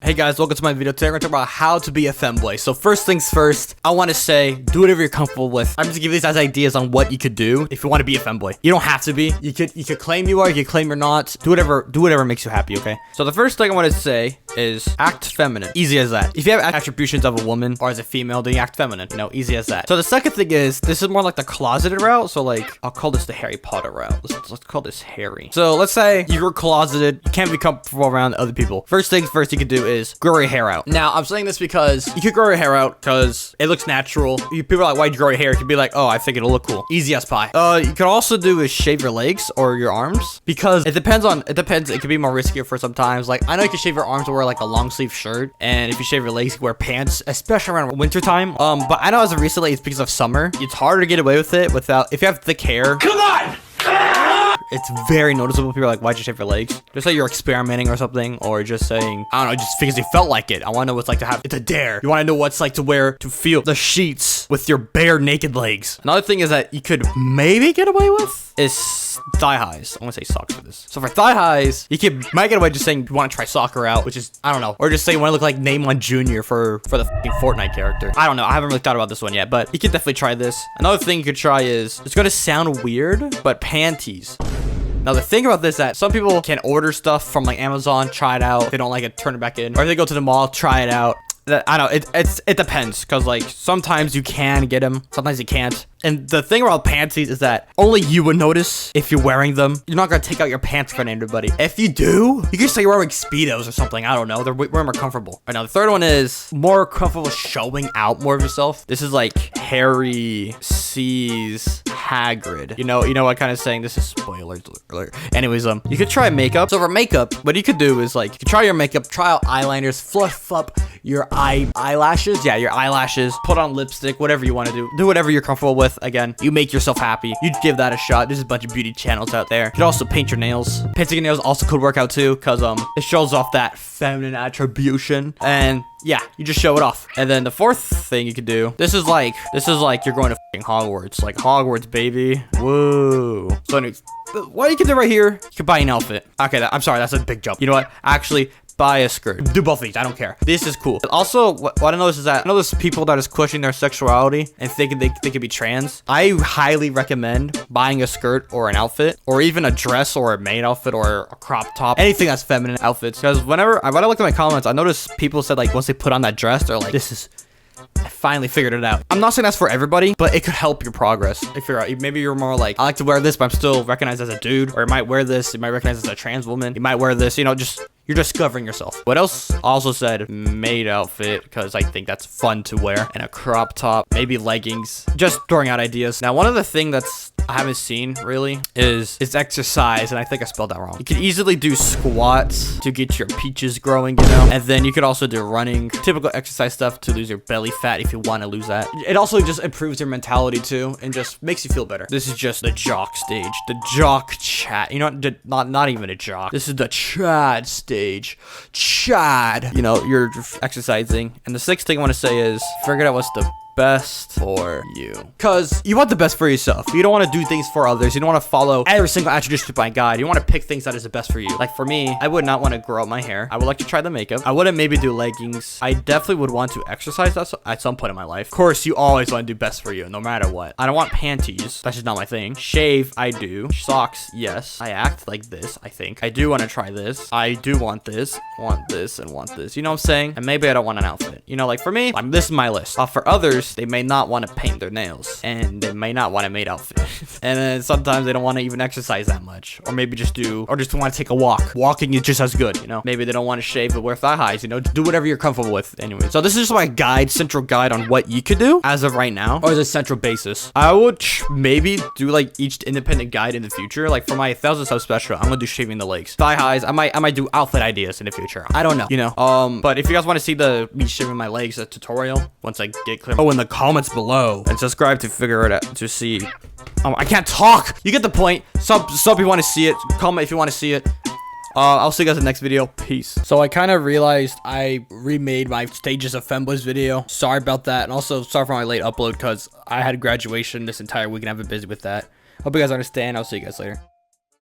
Hey guys, welcome to my video. Today we're gonna talk about how to be a femboy. So first things first, I want to say, do whatever you're comfortable with. I'm just gonna give you these as ideas on what you could do if you want to be a femboy. You don't have to be. You could claim you are. You could claim you're not. Do whatever makes you happy. Okay. So the first thing I want to say is act feminine. Easy as that. If you have attributions of a woman or as a female, then you act feminine. You know, easy as that. So the second thing is this is more like the closeted route. So like I'll call this the Harry Potter route. Let's call this Harry. So let's say you're closeted. You can't be comfortable around other people. First things first, you could do is grow your hair out. Now, I'm saying this because you could grow your hair out because it looks natural. People are like, why'd you grow your hair? You could be like, oh, I think it'll look cool. Easy as pie. You could also do is shave your legs or your arms because it depends. It could be more riskier for sometimes. Like, I know you can shave your arms and wear like a long sleeve shirt. And if you shave your legs, you can wear pants, especially around winter time. But I know as of recently, it's because of summer. It's harder to get away with it without, if you have thick hair. Come on! It's very noticeable. People are like, why'd you shave your legs? Just like you're experimenting or something, or just saying, I don't know, just because you felt like it. I want to know what it's like to have, it's a dare. You want to know what it's like to feel the sheets with your bare naked legs. Another thing is that you could maybe get away with is thigh highs. I want to say socks for this. So for thigh highs, might get away just saying you want to try soccer out, which is, I don't know, or just say you want to look like Neymar Jr. for the fucking Fortnite character. I don't know. I haven't really thought about this one yet, but you could definitely try this. Another thing you could try is, it's going to sound weird, but panties. Now, the thing about this is that some people can order stuff from like Amazon, try it out. If they don't like it, turn it back in. Or if they go to the mall, try it out. I don't know, it depends, because like sometimes you can get them, sometimes you can't. And the thing about panties is that only you would notice if you're wearing them. You're not gonna take out your pants in front of everybody. If you do, you can say you're wearing Speedos or something. I don't know. They're way more comfortable. Right now, the third one is more comfortable showing out more of yourself. This is like Harry sees Hagrid. You know what kind of saying? This is spoiler alert. Anyways, you could try makeup. So for makeup, what you could do is like you could try your makeup, try out eyeliners, fluff up your eyelashes. Yeah, your eyelashes. Put on lipstick, whatever you want to do. Do whatever you're comfortable with. Again, you make yourself happy. You give that a shot. There's a bunch of beauty channels out there. You could also paint your nails. Painting your nails also could work out too, because it shows off that feminine attribution. And yeah, you just show it off. And then the fourth thing you could do, this is like you're going to fucking Hogwarts. Like Hogwarts, baby. Woo. So anyways, what you can do right here, you can buy an outfit. Okay, I'm sorry, that's a big jump. You know what? Actually, buy a skirt. Do both of these. I don't care. This is cool. Also, what I noticed is that I know there's people that is questioning their sexuality and thinking they could be trans. I highly recommend buying a skirt or an outfit, or even a dress or a maid outfit or a crop top, anything that's feminine outfits. Because when I looked at my comments, I noticed people said like once they put on that dress, they're like, I finally figured it out. I'm not saying that's for everybody, but it could help your progress. If maybe you're more like, I like to wear this, but I'm still recognized as a dude, or you might wear this, you might recognize as a trans woman, you might wear this, you're discovering yourself. What else? Also said maid outfit, because I think that's fun to wear, and a crop top, maybe leggings, just throwing out ideas. Now, one of the things that's I haven't seen really is exercise, and I think I spelled that wrong. You could easily do squats to get your peaches growing, and then you could also do running, typical exercise stuff to lose your belly fat if you want to lose that. It also just improves your mentality too, and just makes you feel better. This is just the jock stage, the jock chat. Not even a jock. This is the Chad stage. Chad. You're exercising, and the sixth thing I want to say is figure out what's the best for you, because you want the best for yourself. You don't want to do things for others. You don't want to follow every single attribution by God. You want to pick things that is the best for you. Like for me, I would not want to grow out my hair. I would like to try the makeup. I wouldn't maybe do leggings. I definitely would want to exercise at some point in my life. Of course, you always want to do best for you, no matter what. I don't want panties. That's just not my thing. Shave, I do. Socks, yes. I act like this, I think. I do want to try this. I do want this, and want this. You know what I'm saying? And maybe I don't want an outfit. Like for me, this is my list. For others, they may not want to paint their nails, and they may not want a maid outfit. And then sometimes they don't want to even exercise that much, or maybe just want to take a walk. Walking is just as good, Maybe they don't want to shave but wear thigh highs, do whatever you're comfortable with. Anyway, so this is just my central guide on what you could do as of right now, or as a central basis. I would maybe do like each independent guide in the future. Like for my 1,000 sub special, I'm gonna do shaving the legs, thigh highs. I might do outfit ideas in the future. I don't know, but if you guys want to see me shaving my legs tutorial once I get clear, in the comments below, and subscribe to figure it out to see. I can't talk. You get the point. Sub if you want to see it. Comment if you want to see it. I'll see you guys in the next video. Peace. So I kind of realized I remade my stages of Femboys video. Sorry about that, and also sorry for my late upload because I had graduation this entire week and I've been busy with that. Hope you guys understand. I'll see you guys later.